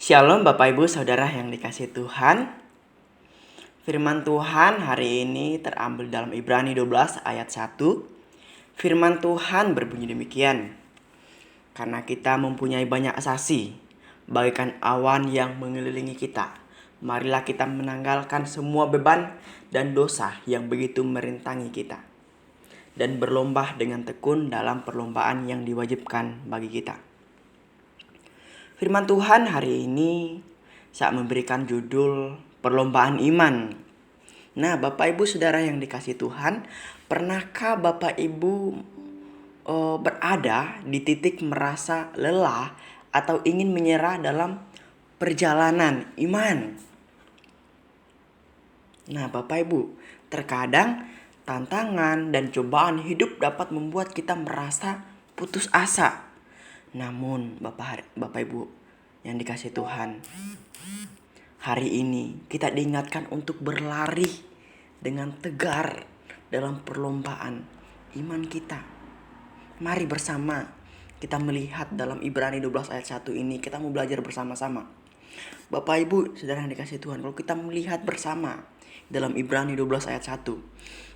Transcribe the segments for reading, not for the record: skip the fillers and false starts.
Shalom Bapak Ibu Saudara yang dikasihi Tuhan. Firman Tuhan hari ini terambil dalam Ibrani 12 ayat 1. Firman Tuhan berbunyi demikian. Karena kita mempunyai banyak saksi, bagaikan awan yang mengelilingi kita, marilah kita menanggalkan semua beban dan dosa yang begitu merintangi kita, dan berlomba dengan tekun dalam perlombaan yang diwajibkan bagi kita. Firman Tuhan hari ini saya memberikan judul perlombaan iman. Nah, Bapak Ibu Saudara yang dikasihi Tuhan, pernahkah Bapak Ibu berada di titik merasa lelah atau ingin menyerah dalam perjalanan iman? Nah, Bapak Ibu, terkadang tantangan dan cobaan hidup dapat membuat kita merasa putus asa. Namun Bapak Ibu yang dikasihi Tuhan, hari ini kita diingatkan untuk berlari dengan tegar dalam perlombaan iman kita. Mari bersama kita melihat dalam Ibrani 12 ayat 1 ini, kita mau belajar bersama-sama. Bapak Ibu Saudara yang dikasihi Tuhan, kalau kita melihat bersama dalam Ibrani 12 ayat 1,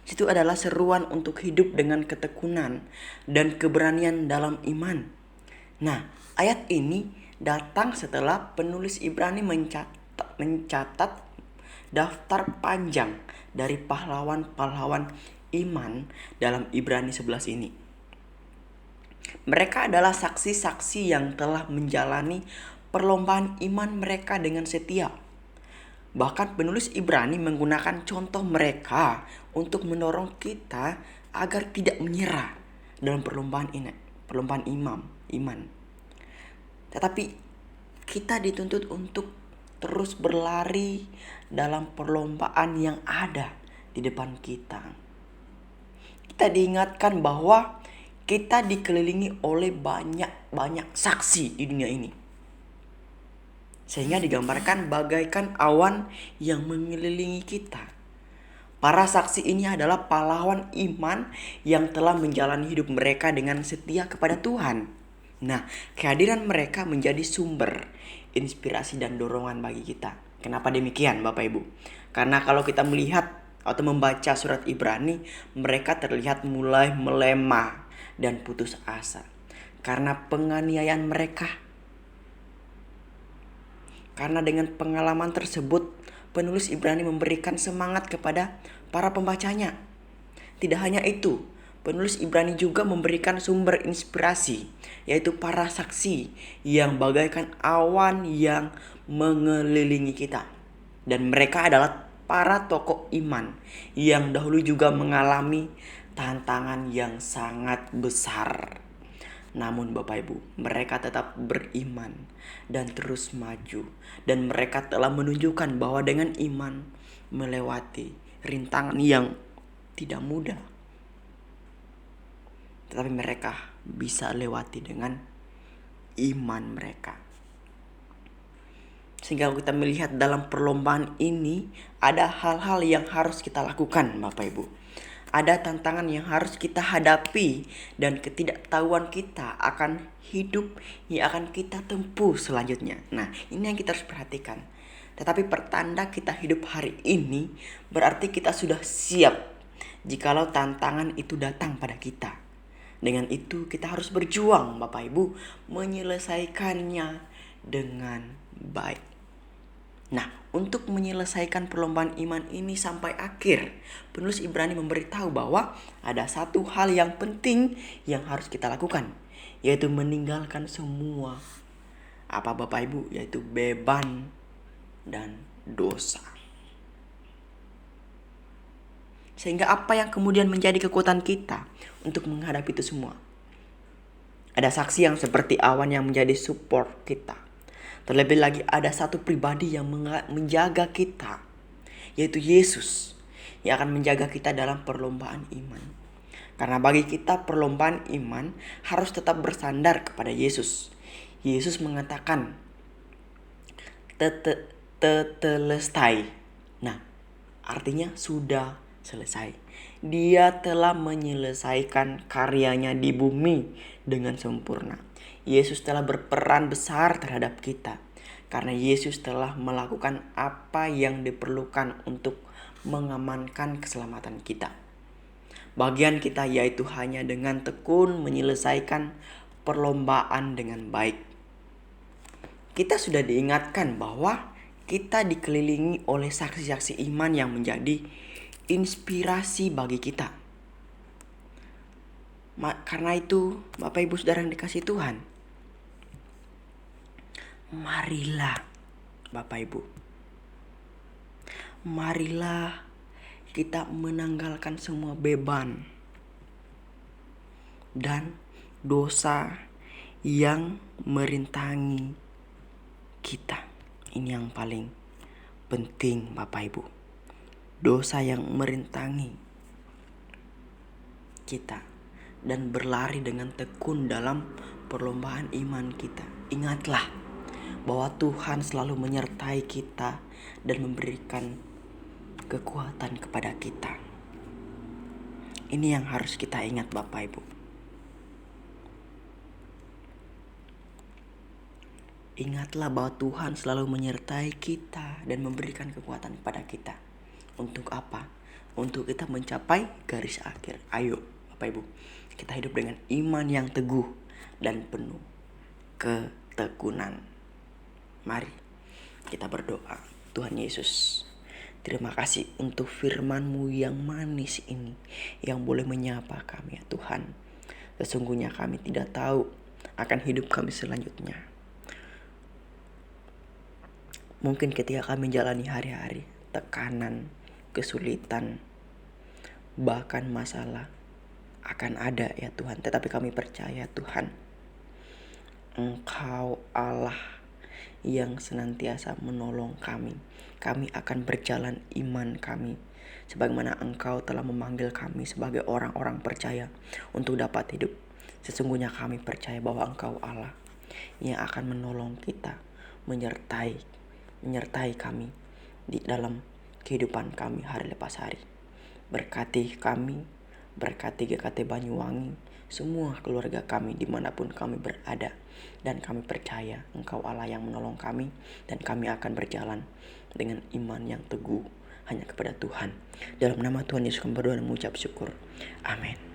itu adalah seruan untuk hidup dengan ketekunan dan keberanian dalam iman. Nah, ayat ini datang setelah penulis Ibrani mencatat daftar panjang dari pahlawan-pahlawan iman dalam Ibrani 11 ini. Mereka adalah saksi-saksi yang telah menjalani perlombaan iman mereka dengan setia. Bahkan penulis Ibrani menggunakan contoh mereka untuk mendorong kita agar tidak menyerah dalam perlombaan iman. Tetapi kita dituntut untuk terus berlari dalam perlombaan yang ada di depan kita. Kita diingatkan bahwa kita dikelilingi oleh banyak saksi di dunia ini. Sehingga digambarkan bagaikan awan yang mengelilingi kita. Para saksi ini adalah pahlawan iman yang telah menjalani hidup mereka dengan setia kepada Tuhan. Nah, kehadiran mereka menjadi sumber inspirasi dan dorongan bagi kita. Kenapa demikian Bapak Ibu? Karena kalau kita melihat atau membaca surat Ibrani, mereka terlihat mulai melemah dan putus asa karena penganiayaan mereka. Karena dengan pengalaman tersebut, penulis Ibrani memberikan semangat kepada para pembacanya. Tidak hanya itu, penulis Ibrani juga memberikan sumber inspirasi, yaitu para saksi yang bagaikan awan yang mengelilingi kita. Dan mereka adalah para tokoh iman yang dahulu juga mengalami tantangan yang sangat besar. Namun Bapak Ibu, mereka tetap beriman dan terus maju. Dan mereka telah menunjukkan bahwa dengan iman melewati rintangan yang tidak mudah, tetapi mereka bisa lewati dengan iman mereka. Sehingga kita melihat dalam perlombaan ini ada hal-hal yang harus kita lakukan Bapak Ibu. Ada tantangan yang harus kita hadapi dan ketidaktahuan kita akan hidup yang akan kita tempuh selanjutnya. Nah, ini yang kita harus perhatikan. Tetapi pertanda kita hidup hari ini berarti kita sudah siap jikalau tantangan itu datang pada kita. Dengan itu kita harus berjuang Bapak Ibu menyelesaikannya dengan baik. Nah, untuk menyelesaikan perlombaan iman ini sampai akhir, penulis Ibrani memberitahu bahwa ada satu hal yang penting yang harus kita lakukan, yaitu meninggalkan semua Bapak Ibu, yaitu beban dan dosa. Sehingga apa yang kemudian menjadi kekuatan kita untuk menghadapi itu semua? Ada saksi yang seperti awan yang menjadi support kita. Terlebih lagi ada satu pribadi yang menjaga kita, yaitu Yesus, yang akan menjaga kita dalam perlombaan iman. Karena bagi kita perlombaan iman harus tetap bersandar kepada Yesus. Yesus mengatakan tetelestai. Nah, artinya sudah selesai. Dia telah menyelesaikan karyanya di bumi dengan sempurna. Yesus telah berperan besar terhadap kita. karena Yesus telah melakukan apa yang diperlukan untuk mengamankan keselamatan kita. Bagian kita yaitu hanya dengan tekun menyelesaikan perlombaan dengan baik. Kita sudah diingatkan bahwa kita dikelilingi oleh saksi-saksi iman yang menjadi inspirasi bagi kita. Karena itu, Bapak Ibu Saudara yang dikasihi Tuhan, marilah Bapak Ibu, marilah kita menanggalkan semua beban dan dosa yang merintangi kita. Ini yang paling penting Bapak Ibu. Dosa yang merintangi kita dan berlari dengan tekun dalam perlombaan iman kita. Ingatlah bahwa Tuhan selalu menyertai kita dan memberikan kekuatan kepada kita. Ini yang harus kita ingat Bapak Ibu. Ingatlah bahwa Tuhan selalu menyertai kita dan memberikan kekuatan kepada kita. Untuk apa? Untuk kita mencapai garis akhir. Ayo Bapak Ibu, kita hidup dengan iman yang teguh dan penuh ketekunan. Mari kita berdoa. Tuhan Yesus, terima kasih untuk firman-Mu yang manis ini, yang boleh menyapa kami ya Tuhan. Sesungguhnya kami tidak tahu akan hidup kami selanjutnya. Mungkin ketika kami menjalani hari-hari, tekanan, kesulitan, bahkan masalah akan ada ya Tuhan. Tetapi kami percaya Tuhan, Engkau Allah yang senantiasa menolong kami. Kami akan berjalan iman kami, sebagaimana Engkau telah memanggil kami sebagai orang-orang percaya untuk dapat hidup. Sesungguhnya kami percaya bahwa Engkau Allah yang akan menolong kita, menyertai kami di dalam kehidupan kami hari lepas hari. Berkati kami, berkati GKT Banyuwangi, semua keluarga kami dimanapun kami berada. Dan kami percaya Engkau Allah yang menolong kami, dan kami akan berjalan dengan iman yang teguh hanya kepada Tuhan. Dalam nama Tuhan Yesus kami berdoa dan mengucap syukur. Amin.